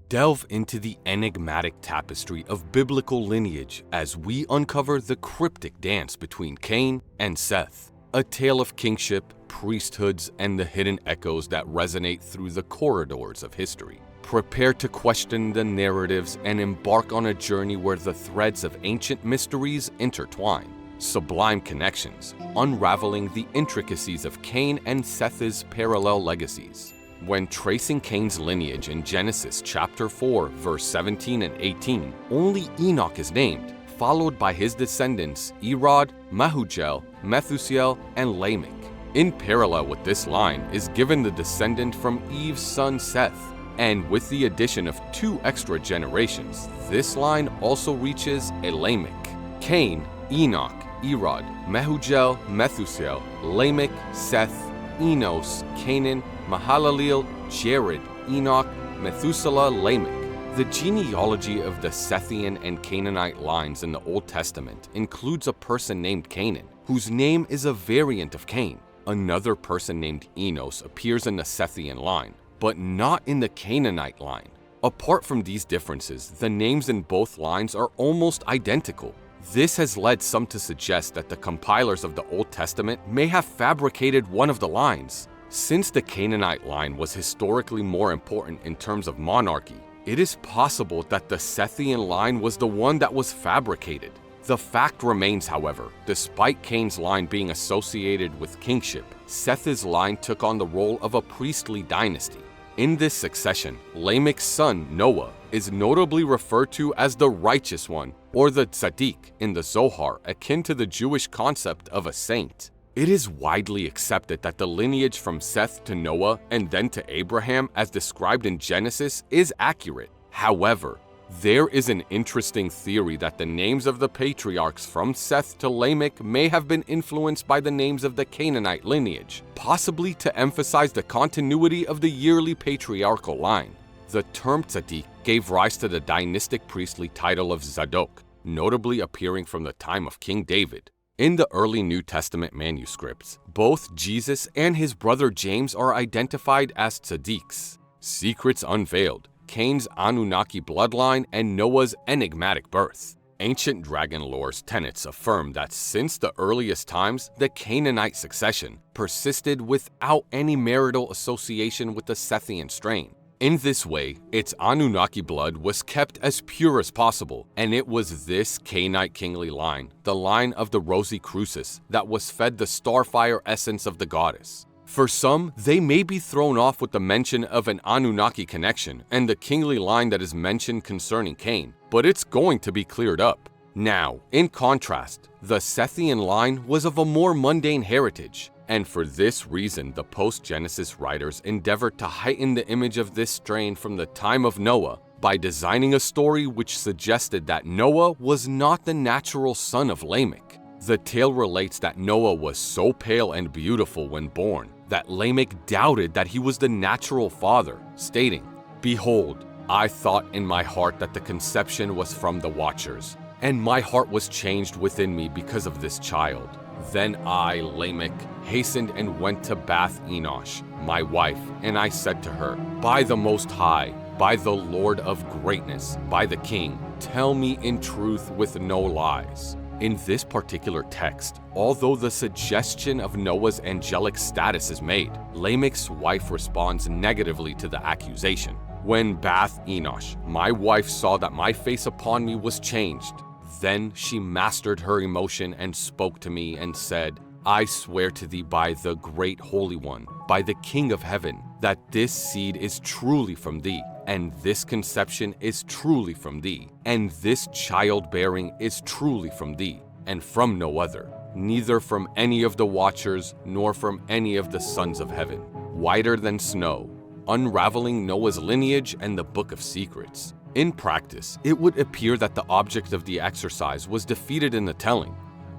Delve into the enigmatic tapestry of biblical lineage as we uncover the cryptic dance between Cain and Seth, a tale of kingship, priesthoods, and the hidden echoes that resonate through the corridors of history. Prepare to question the narratives and embark on a journey where the threads of ancient mysteries intertwine. Sublime Connections, unraveling the intricacies of Cain and Seth's parallel legacies. When tracing Cain's lineage in Genesis chapter 4, verse 17 and 18, only Enoch is named, followed by his descendants Irad, Mahujael, Methuselah, and Lamech. In parallel with this line is given the descendant from Eve's son Seth, and with the addition of 2 extra generations, this line also reaches a Lamech. Cain, Enoch, Irad, Mahujael, Methuselah, Lamech, Seth, Enos, Cainan, Mahalalel, Jared, Enoch, Methuselah, Lamech. The genealogy of the Sethian and Cainite lines in the Old Testament includes a person named Cainan, whose name is a variant of Cain. Another person named Enos appears in the Sethian line, but not in the Canaanite line. Apart from these differences, the names in both lines are almost identical. This has led some to suggest that the compilers of the Old Testament may have fabricated one of the lines. Since the Canaanite line was historically more important in terms of monarchy, it is possible that the Sethian line was the one that was fabricated. The fact remains, however, despite Cain's line being associated with kingship, Seth's line took on the role of a priestly dynasty. In this succession, Lamech's son, Noah, is notably referred to as the righteous one, or the Tzaddik in the Zohar, akin to the Jewish concept of a saint. It is widely accepted that the lineage from Seth to Noah and then to Abraham as described in Genesis is accurate. However, there is an interesting theory that the names of the patriarchs from Seth to Lamech may have been influenced by the names of the Canaanite lineage, possibly to emphasize the continuity of the yearly patriarchal line. The term Tzaddik gave rise to the dynastic priestly title of Zadok, notably appearing from the time of King David. In the early New Testament manuscripts, both Jesus and his brother James are identified as Tzaddiks. Secrets unveiled, Cain's Anunnaki bloodline, and Noah's enigmatic birth. Ancient dragon lore's tenets affirm that since the earliest times, the Canaanite succession persisted without any marital association with the Sethian strain. In this way, its Anunnaki blood was kept as pure as possible, and it was this Cainite kingly line, the line of the rosy crucis, that was fed the starfire essence of the goddess. For some, they may be thrown off with the mention of an Anunnaki connection and the kingly line that is mentioned concerning Cain, but it's going to be cleared up. Now, in contrast, the Sethian line was of a more mundane heritage, and for this reason the post-Genesis writers endeavored to heighten the image of this strain from the time of Noah by designing a story which suggested that Noah was not the natural son of Lamech. The tale relates that Noah was so pale and beautiful when born that Lamech doubted that he was the natural father, stating, "Behold, I thought in my heart that the conception was from the watchers, and my heart was changed within me because of this child. Then I, Lamech, hastened and went to bath Enosh, my wife, and I said to her, by the Most High, by the Lord of greatness, by the King, tell me in truth with no lies." In this particular text, although the suggestion of Noah's angelic status is made, Lamech's wife responds negatively to the accusation. "When bath Enosh, my wife saw that my face upon me was changed. Then she mastered her emotion and spoke to me and said, I swear to thee by the great Holy One, by the King of heaven, that this seed is truly from thee, and this conception is truly from thee, and this childbearing is truly from thee, and from no other, neither from any of the watchers, nor from any of the sons of heaven, whiter than snow," unraveling Noah's lineage and the Book of Secrets. In practice, it would appear that the object of the exercise was defeated in the telling,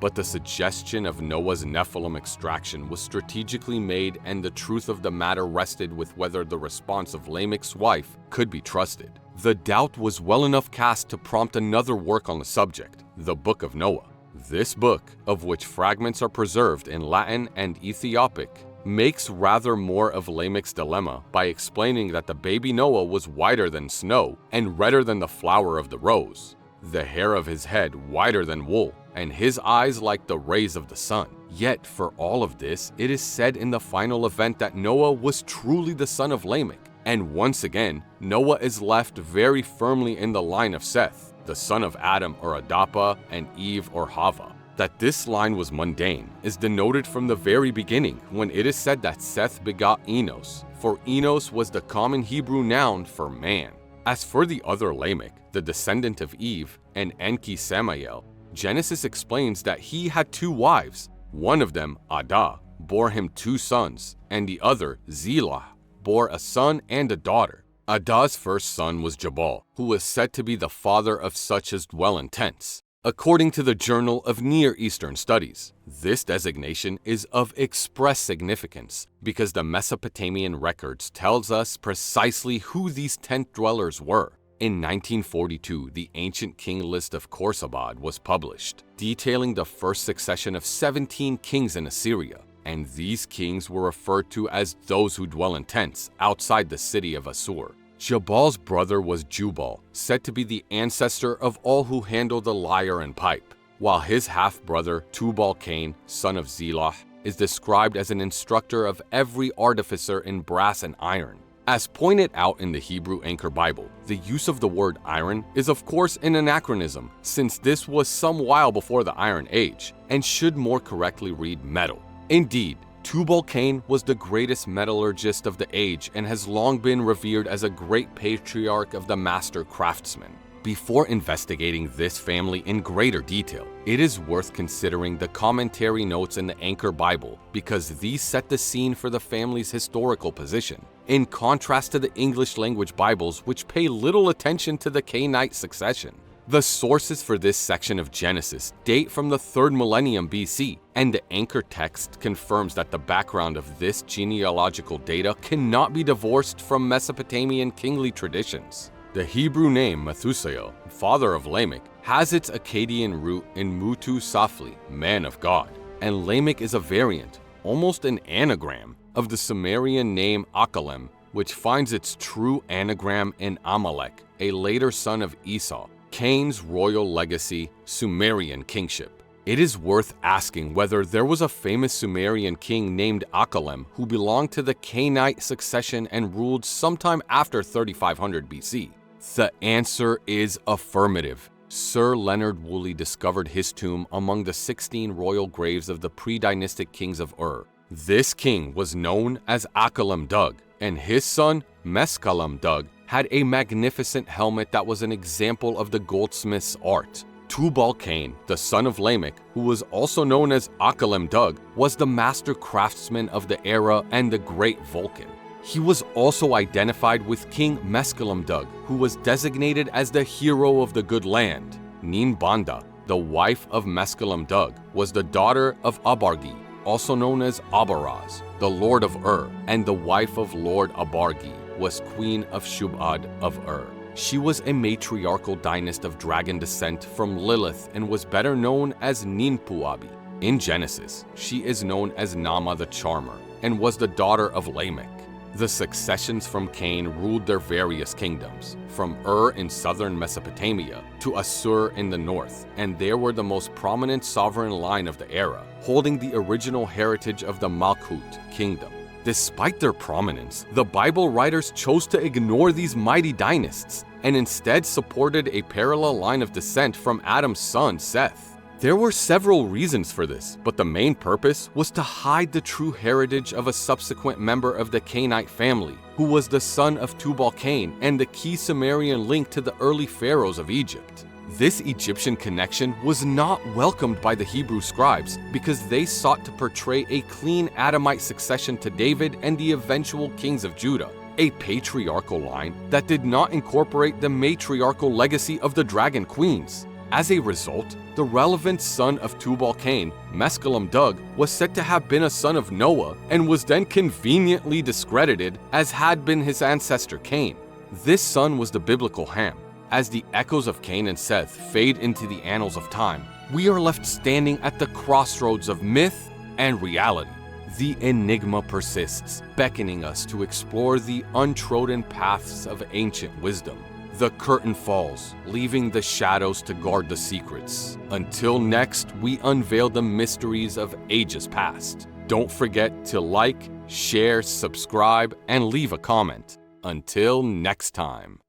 but the suggestion of Noah's Nephilim extraction was strategically made, and the truth of the matter rested with whether the response of Lamech's wife could be trusted. The doubt was well enough cast to prompt another work on the subject, the Book of Noah. This book, of which fragments are preserved in Latin and Ethiopic, makes rather more of Lamech's dilemma by explaining that the baby Noah was whiter than snow and redder than the flower of the rose, the hair of his head whiter than wool, and his eyes like the rays of the sun. Yet for all of this, it is said in the final event that Noah was truly the son of Lamech, and once again, Noah is left very firmly in the line of Seth, the son of Adam or Adapa and Eve or Hava. That this line was mundane is denoted from the very beginning when it is said that Seth begot Enos, for Enos was the common Hebrew noun for man. As for the other Lamech, the descendant of Eve and Enki Samael, Genesis explains that he had two wives. One of them, Adah, bore him two sons, and the other, Zillah, bore a son and a daughter. Adah's first son was Jabal, who was said to be the father of such as dwell in tents. According to the Journal of Near Eastern Studies, this designation is of express significance because the Mesopotamian records tells us precisely who these tent dwellers were. In 1942, the ancient king list of Khorsabad was published, detailing the first succession of 17 kings in Assyria, and these kings were referred to as those who dwell in tents outside the city of Assur. Jabal's brother was Jubal, said to be the ancestor of all who handle the lyre and pipe, while his half-brother Tubal-Cain, son of Zillah, is described as an instructor of every artificer in brass and iron. As pointed out in the Hebrew Anchor Bible, the use of the word iron is of course an anachronism, since this was some while before the Iron Age, and should more correctly read metal. Indeed, Tubal-Cain was the greatest metallurgist of the age and has long been revered as a great patriarch of the master craftsman. Before investigating this family in greater detail, it is worth considering the commentary notes in the Anchor Bible because these set the scene for the family's historical position, in contrast to the English language Bibles which pay little attention to the Cainite succession. The sources for this section of Genesis date from the 3rd millennium BC, and the Anchor text confirms that the background of this genealogical data cannot be divorced from Mesopotamian kingly traditions. The Hebrew name Methusael, father of Lamech, has its Akkadian root in Mutu Safli, man of God, and Lamech is a variant, almost an anagram, of the Sumerian name Akalem, which finds its true anagram in Amalek, a later son of Esau, Cain's royal legacy, Sumerian kingship. It is worth asking whether there was a famous Sumerian king named Akalem who belonged to the Cainite succession and ruled sometime after 3500 BC. The answer is affirmative. Sir Leonard Woolley discovered his tomb among the 16 royal graves of the pre-dynastic kings of Ur. This king was known as Akalem Dug, and his son, Meskalem Dug, had a magnificent helmet that was an example of the goldsmith's art. Tubal-Cain, the son of Lamech, who was also known as Akalem Dug, was the master craftsman of the era and the great Vulcan. He was also identified with King Meskalem Dug, who was designated as the hero of the good land. Ninbanda, the wife of Meskalem Dug, was the daughter of Abargi, also known as Abaraz, the lord of Ur, and the wife of Lord Abargi was queen of Shubad of Ur. She was a matriarchal dynasty of dragon descent from Lilith and was better known as Ninpuabi. In Genesis, she is known as Nama the Charmer and was the daughter of Lamech. The successions from Cain ruled their various kingdoms, from Ur in southern Mesopotamia to Assur in the north, and they were the most prominent sovereign line of the era, holding the original heritage of the Malkut kingdom. Despite their prominence, the Bible writers chose to ignore these mighty dynasts and instead supported a parallel line of descent from Adam's son, Seth. There were several reasons for this, but the main purpose was to hide the true heritage of a subsequent member of the Cainite family, who was the son of Tubal-Cain and the key Sumerian link to the early pharaohs of Egypt. This Egyptian connection was not welcomed by the Hebrew scribes because they sought to portray a clean Adamite succession to David and the eventual kings of Judah, a patriarchal line that did not incorporate the matriarchal legacy of the dragon queens. As a result, the relevant son of Tubal-Cain, Meskalem Dug, was said to have been a son of Noah and was then conveniently discredited as had been his ancestor Cain. This son was the biblical Ham. As the echoes of Cain and Seth fade into the annals of time, we are left standing at the crossroads of myth and reality. the enigma persists, beckoning us to explore the untrodden paths of ancient wisdom. The curtain falls, leaving the shadows to guard the secrets. Until next, we unveil the mysteries of ages past. Don't forget to like, share, subscribe, and leave a comment. Until next time.